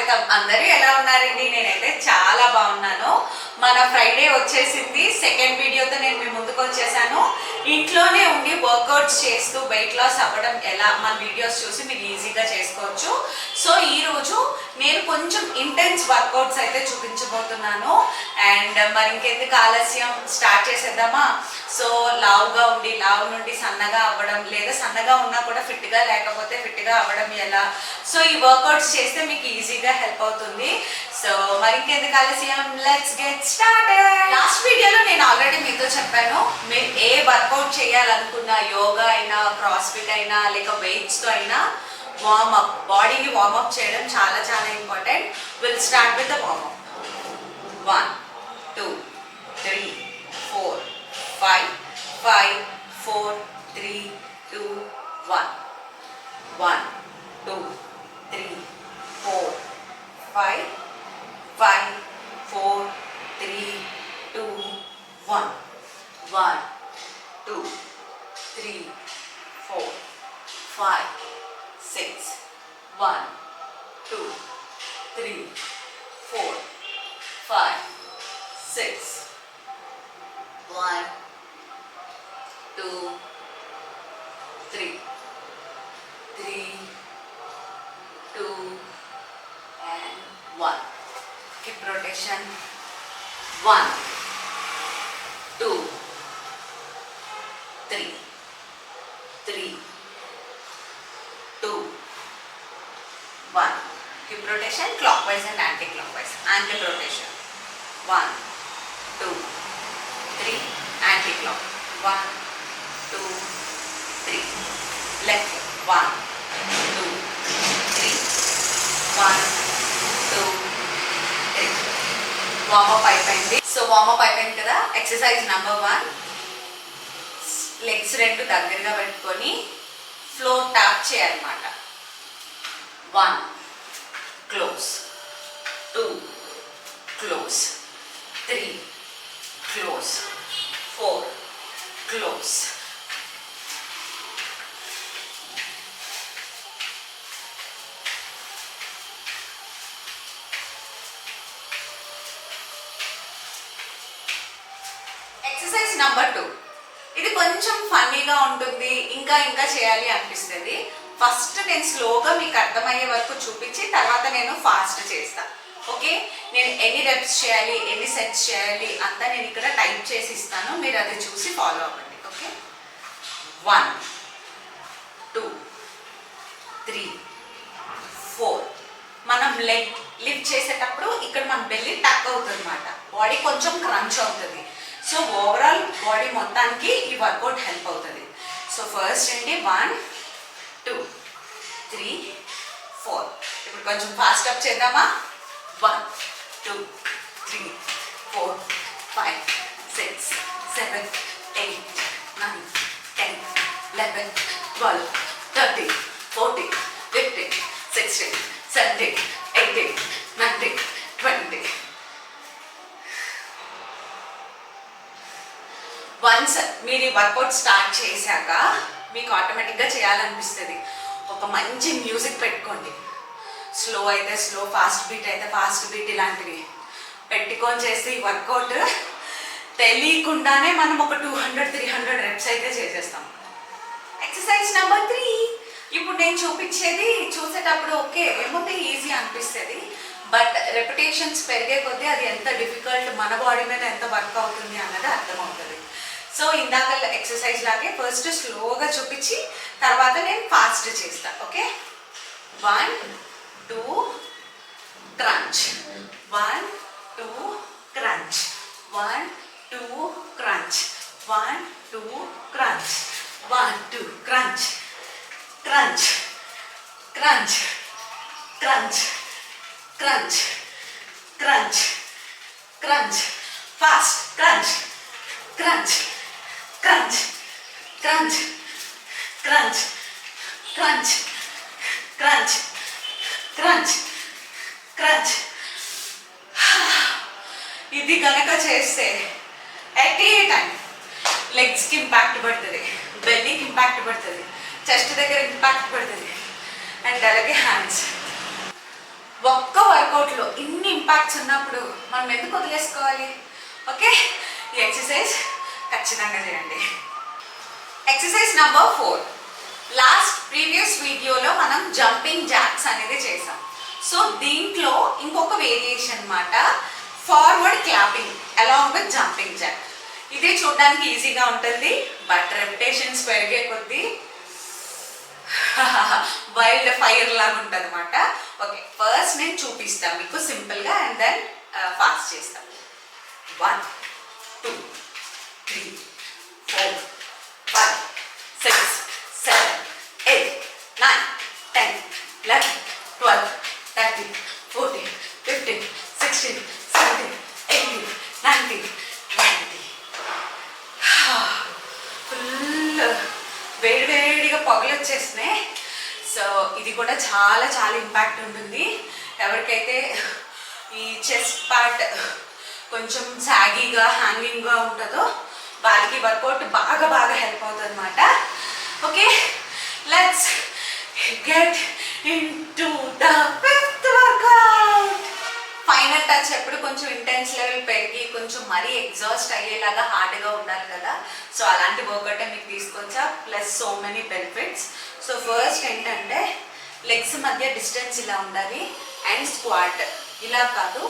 స్వాగతం. అందరూ ఎలా ఉన్నారండి? నేనైతే చాలా బాగున్నాను. మన ఫ్రైడే వచ్చేసింది. సెకండ్ వీడియోతో నేను మీ ముందుకు వచ్చేసాను. ఇంట్లోనే ఉండి వర్కౌట్స్ చేస్తూ వెయిట్ లాస్ అవ్వడం ఎలా మన వీడియోస్ చూసి మీరు ఈజీగా చేసుకోవచ్చు. సో ఈరోజు నేను కొంచెం ఇంటెన్స్ వర్కౌట్స్ అయితే చూపించబోతున్నాను. అండ్ మరి ఇంకెందుకు ఆలస్యం, స్టార్ట్ చేసేద్దామా? సో లావుగా ఉండి లావు నుండి సన్నగా అవ్వడం, లేదా సన్నగా ఉన్నా కూడా ఫిట్గా లేకపోతే ఫిట్గా అవ్వడం ఎలా, సో ఈ వర్కౌట్స్ చేస్తే మీకు ఈజీగా హెల్ప్ అవుతుంది. సో మరి ఇంకెందుకు ఆలస్యం, లెట్స్ గెట్ స్టార్టెడ్. లాస్ట్ వీడియోలో నేను ఆల్రెడీ మీతో చెప్పాను, మీరు ఏ వర్కౌట్ చేయాలనుకున్నా, యోగా అయినా, క్రాస్ ఫిట్ అయినా, లేక వెయిట్స్తో అయినా వార్మప్, బాడీని వార్మప్ చేయడం చాలా చాలా important. Will start with the warmup. 1 2 3 4 5 5 4 3 2 1 1 2 3 4 5 5 4 3 2 1 1 2 3 4 5 6 1 2 3 4 5 6 1 2 3 3 2 and 1. Hip rotation. 1 2 3 3 2 1. Hip rotation clockwise and anti-clockwise. Ankle rotation. 1 2 3 anti-clock. 1 2 3 left. 1 2 3 1 2 3. Warm up అయిపోయింది. సో వార్మప్ అయిపోయింది కదా. ఎక్సర్సైజ్ నెంబర్ 1, లెగ్స్ రెండు దగ్గరగా పెట్టుకొని ఫ్లోర్ ట్యాప్ చేయాలన్నమాట. 1 close, 2 close, 3 close, 4 close. Exercise number 2, ఇది కొంచెం ఫన్నీగా ఉంటుంది, ఇంకా ఇంకా చేయాలి అనిపిస్తుంది. ఫస్ట్ నేను స్లోగా మీకు అర్థమయ్యే వరకు చూపించి తర్వాత నేను ఫాస్ట్ చేస్తాను. ఓకే, నేను ఎన్ని రెప్స్ చేయాలి, ఎన్ని సెట్స్ చేయాలి అంతా నేను ఇక్కడ టైప్ చేసి ఇస్తాను, మీరు అది చూసి ఫాలో అవ్వండి. ఓకే, 1 2 3 4. మనం లెగ్ లిఫ్ట్ చేసేటప్పుడు ఇక్కడ మన బెల్లి టక్ అవుతుంది అన్నమాట, బాడీ కొంచెం క్రంచ్ అవుతుంది. సో ఓవరాల్ బాడీ మొత్తానికి ఈ వర్కౌట్ హెల్ప్ అవుతుంది. సో ఫస్ట్ ఏంటి, 1 2 3 4. ఇప్పుడు కొంచెం ఫాస్ట్ అప్ చేద్దామా? 1 2 3 4 5 6 7 8 9 10 11 12 13 14 15 16 17 18 19 20. వన్స్ మీరు ఈ వర్కౌట్ స్టార్ట్ చేశాక మీకు ఆటోమేటిక్గా చేయాలనిపిస్తుంది. ఒక మంచి మ్యూజిక్ పెట్టుకోండి. స్లో అయితే స్లో, ఫాస్ట్ బీట్ అయితే ఫాస్ట్ బీట్, ఇలాంటివి పెట్టుకొని చేస్తే ఈ వర్కౌట్ తెలియకుండానే మనం ఒక 200-300 రెప్స్ అయితే చేసేస్తాం. ఎక్సర్సైజ్ నెంబర్ 3, ఇప్పుడు నేను చూపించేది చూసేటప్పుడు ఓకే ఏముంది ఈజీ అనిపిస్తుంది, బట్ రెపిటేషన్స్ పెరిగే కొద్దీ అది ఎంత డిఫికల్ట్, మన బాడీ మీద ఎంత వర్క్ అవుతుంది అన్నది అర్థమవుతుంది. సో ఇందాక ఎక్సర్సైజ్ లాగే ఫస్ట్ స్లోగా చూపించి తర్వాత నేను ఫాస్ట్ చేస్తాను. Okay, 1 2 crunch, 1 2 crunch, 1 2 crunch, 1 2 crunch, 1 2 crunch, crunch crunch crunch crunch crunch crunch, fast crunch crunch crunch crunch crunch crunch crunch crunch crunch. ఇది కనుక చేస్తే ఎట్ ఏ టైం లెగ్స్కి ఇంపాక్ట్ పడుతుంది, బెల్లీకి ఇంపాక్ట్ పడుతుంది, చెస్ట్ దగ్గర ఇంపాక్ట్ పడుతుంది, అండ్ అలాగే hands. ఒక్క వర్కౌట్లో ఇన్ని ఇంపాక్ట్స్ ఉన్నప్పుడు మనం ఎందుకు వదిలేసుకోవాలి? ఓకే, ఈ ఎక్సర్సైజ్ ఖచ్చితంగా చేయండి. Exercise number 4. లాస్ట్ ప్రీవియస్ వీడియోలో మనం జంపింగ్ జాక్స్ అనేది చేసాం. సో దీంట్లో ఇంకొక వేరియేషన్ అన్నమాట, forward clapping along with jumping Jack. ఇదే చూడడానికి ఈజీగా ఉంటుంది, బట్ రెపిటేషన్స్ పెరిగే కొద్దీ వైల్డ్ ఫైర్ లాగా ఉంటుంది అనమాట. ఓకే, ఫస్ట్ నేను చూపిస్తాను మీకు సింపుల్గా, అండ్ దెన్ ఫాస్ట్ చేస్తాం. 1 2 3 4 5 6 7 8 9 10 11 12 13 14 15 16 17 18 19 20. ఫుల్ వేడివేడిగా పొగలు వచ్చేసినాయి. సో ఇది కూడా చాలా చాలా ఇంపాక్ట్ ఉంటుంది. ఎవరికైతే ఈ చెస్ట్ పార్ట్ కొంచెం సాగీగా హ్యాంగింగ్గా ఉంటుందో వాళ్ళకి వర్కౌట్ బాగా బాగా హెల్ప్ అవుతుంది అనమాట. Okay, let's get into the 5th workout. Final touch ఎప్పుడు కొంచెం ఇంటెన్స్ లెవెల్ పెరిగి కొంచెం మరీ ఎగ్జాస్ట్ అయ్యేలాగా హార్డ్గా ఉండాలి కదా. సో అలాంటి వర్కౌట్ మీకు తీసుకొచ్చా, plus so many benefits. So first ఏంటంటే లెగ్స్ మధ్య డిస్టెన్స్ ఇలా ఉండాలి, అండ్ స్క్వాట్ ఇలా కాదు,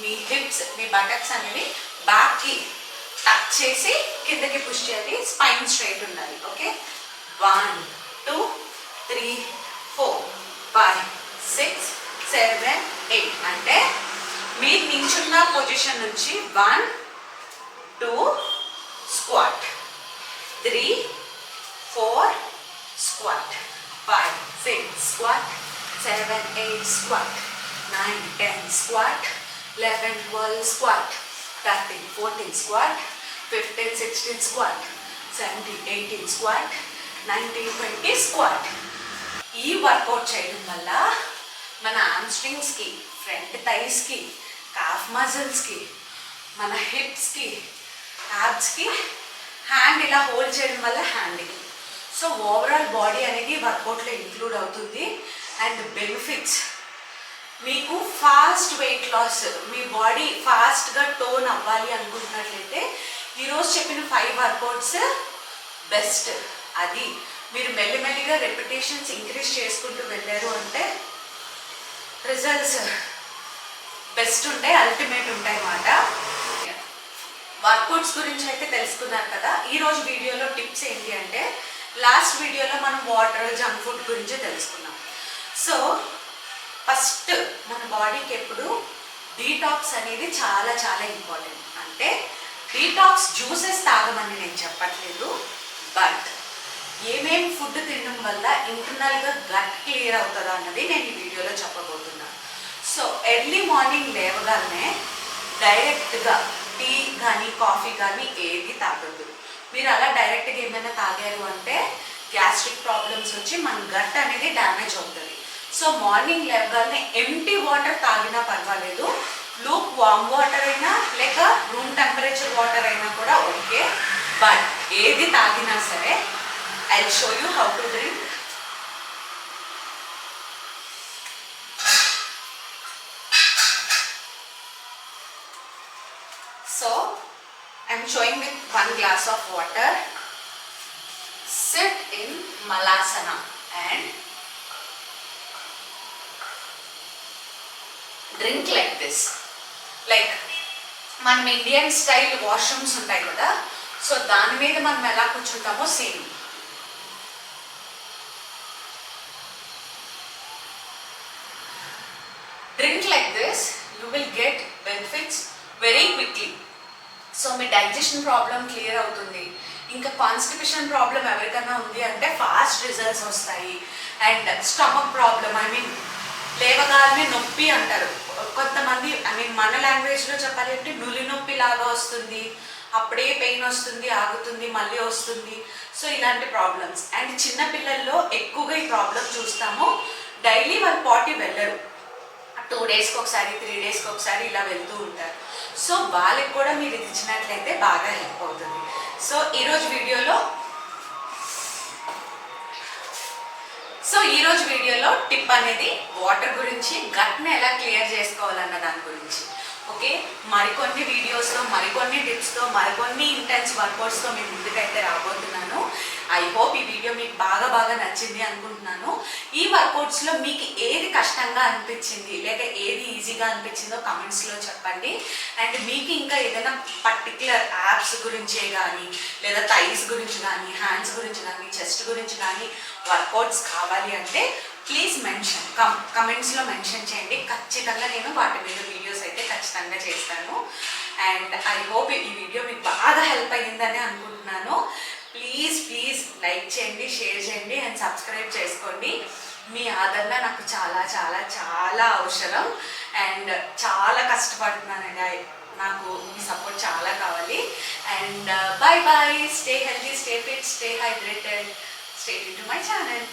మీ హిప్స్ మీ బటక్స్ అనేవి బ్యాక్కి టచ్ చేసి కిందకి పుష్ చేయాలి, స్పైన్ స్ట్రైట్ ఉండాలి. ఓకే, 1 2 3 4 5 6 7 8 అంటే మీరు నించున్న పొజిషన్ నుంచి 1 2 squat, 3 4 squat, 5 6 squat, 7 8 squat, 9 10 squat, 11 12 squat, 13 14 squat, 15 16 squat, 17 18 squat, 19 20 squat. ఈ వర్కౌట్ చేయడం వల్ల మన ఆమ్స్ట్రింగ్స్కి, ఫ్రంట్ థైస్కి, కాఫ్ మజిల్స్కి, మన హిప్స్కి, యాబ్స్కి, హ్యాండ్ ఇలా హోల్డ్ చేయడం వల్ల హ్యాండ్కి. సో ఓవరాల్ బాడీ అనేది వర్కౌట్లో ఇంక్లూడ్ అవుతుంది. అండ్ బెనిఫిట్స్, మీకు ఫాస్ట్ వెయిట్ లాస్, మీ బాడీ ఫాస్ట్గా టోన్ అవ్వాలి అనుకుంటున్నట్లయితే ఈరోజు చెప్పిన 5 వర్కౌట్స్ బెస్ట్. అది మీరు మెల్లిమెల్లిగా రెపిటేషన్స్ ఇంక్రీజ్ చేసుకుంటూ వెళ్ళారు అంటే రిజల్ట్స్ బెస్ట్ ఉంటాయి, అల్టిమేట్ ఉంటాయి అన్నమాట. వర్కౌట్స్ గురించి అయితే తెలుసుకున్నారు కదా. ఈరోజు వీడియోలో టిప్స్ ఏంటి అంటే, లాస్ట్ వీడియోలో మనం వాటర్, జంక్ ఫుడ్ గురించి తెలుసుకున్నాం. సో ఫస్ట్ మన బాడీకి ఎప్పుడు డీటాక్స్ అనేది చాలా చాలా ఇంపార్టెంట్. అంటే డీటాక్స్ జ్యూసెస్ తాగమని నేను చెప్పట్లేదు, బట్ ఏమేం ఫుడ్ తినడం వల్ల ఇంటర్నల్గా గట్ క్లియర్ అవుతుందా అన్నది నేను ఈ వీడియోలో చెప్పబోతున్నా. సో ఎర్లీ మార్నింగ్ లేవగానే డైరెక్ట్గా టీ కానీ కాఫీ కానీ ఏది తాగద్దు. మీరు అలా డైరెక్ట్గా ఏమైనా తాగారు అంటే గ్యాస్ట్రిక్ ప్రాబ్లమ్స్ వచ్చి మన గట్ అనేది డ్యామేజ్ అవుతుంది. సో మార్నింగ్ లేవగానే ఎంటీ వాటర్ తాగినా పర్వాలేదు, లూక్ వామ్ వాటర్ అయినా లేక రూమ్ టెంపరేచర్ వాటర్ అయినా కూడా ఓకే. బట్ ఏది తాగినా సరే I'll show you how to drink. So I'm showing with 1 glass of water. Sit in Malasana and drink like this. Like మనం ఇండియన్ స్టైల్ వాష్రూమ్స్ ఉంటాయి కదా, సో దాని మీద మనం ఎలా కూర్చుంటామో same. Drink like this, you will get benefits very quickly. So మీ digestion problem clear అవుతుంది. ఇంకా కాన్స్టిపేషన్ ప్రాబ్లం ఎవరికైనా ఉంది అంటే ఫాస్ట్ రిజల్ట్స్ వస్తాయి. And stomach problem, I mean లేవగానే నొప్పి అంటారు కొంతమంది, ఐ మీన్ మన లాంగ్వేజ్లో చెప్పాలి అంటే నులి నొప్పి లాగా వస్తుంది, అప్పుడే పెయిన్ వస్తుంది, ఆగుతుంది, మళ్ళీ వస్తుంది. సో ఇలాంటి ప్రాబ్లమ్స్. అండ్ చిన్నపిల్లల్లో ఎక్కువగా ఈ ప్రాబ్లం చూస్తాము. డైలీ వాళ్ళు పార్టీ వెళ్ళరు, 2 డేస్కి ఒకసారి 3 డేస్కి ఒకసారి ఇలా వెళ్తూ ఉంటారు. సో వాళ్ళకి కూడా మీరు ఇది ఇచ్చినట్లయితే బాగా హెల్ప్ అవుతుంది. సో ఈరోజు వీడియోలో సో సో ఈ రోజు వీడియోలో టిప్ అనేది వాటర్ గురించి, గట్ని ఎలా క్లియర్ చేసుకోవాలన్న దాని గురించి. ఓకే, మరికొన్ని వీడియోస్తో, మరికొన్ని టిప్స్తో, మరికొన్ని ఇంటెన్స్ వర్కౌట్స్తో మీ ముందుకైతే రాబోతున్నాను. ఐ హోప్ ఈ వీడియో మీకు బాగా నచ్చింది అనుకుంటున్నాను. ఈ వర్కౌట్స్లో మీకు ఏది కష్టంగా అనిపించింది లేక ఏది ఈజీగా అనిపించిందో కమెంట్స్లో చెప్పండి. అండ్ మీకు ఇంకా ఏదైనా పర్టికులర్ యాప్స్ గురించే కానీ, లేదా థైస్ గురించి కానీ, హ్యాండ్స్ గురించి కానీ, చెస్ట్ గురించి కానీ వర్కౌట్స్ కావాలి అంటే ప్లీజ్ మెన్షన్, కమెంట్స్లో మెన్షన్ చేయండి. ఖచ్చితంగా నేను వాటి మీద వీడియోస్ అయితే ఖచ్చితంగా చేస్తాను. అండ్ ఐ హోప్ ఈ వీడియో మీకు బాగా హెల్ప్ అయ్యిందని అనుకుంటున్నాను. ప్లీజ్ లైక్ చేయండి, షేర్ చేయండి అండ్ సబ్స్క్రైబ్ చేసుకోండి. మీ ఆదరణ నాకు చాలా అవసరం. అండ్ చాలా కష్టపడుతున్నానండి. నాకు మీ సపోర్ట్ చాలా కావాలి. And bye, stay healthy, stay fit, stay hydrated, stay tuned to my channel.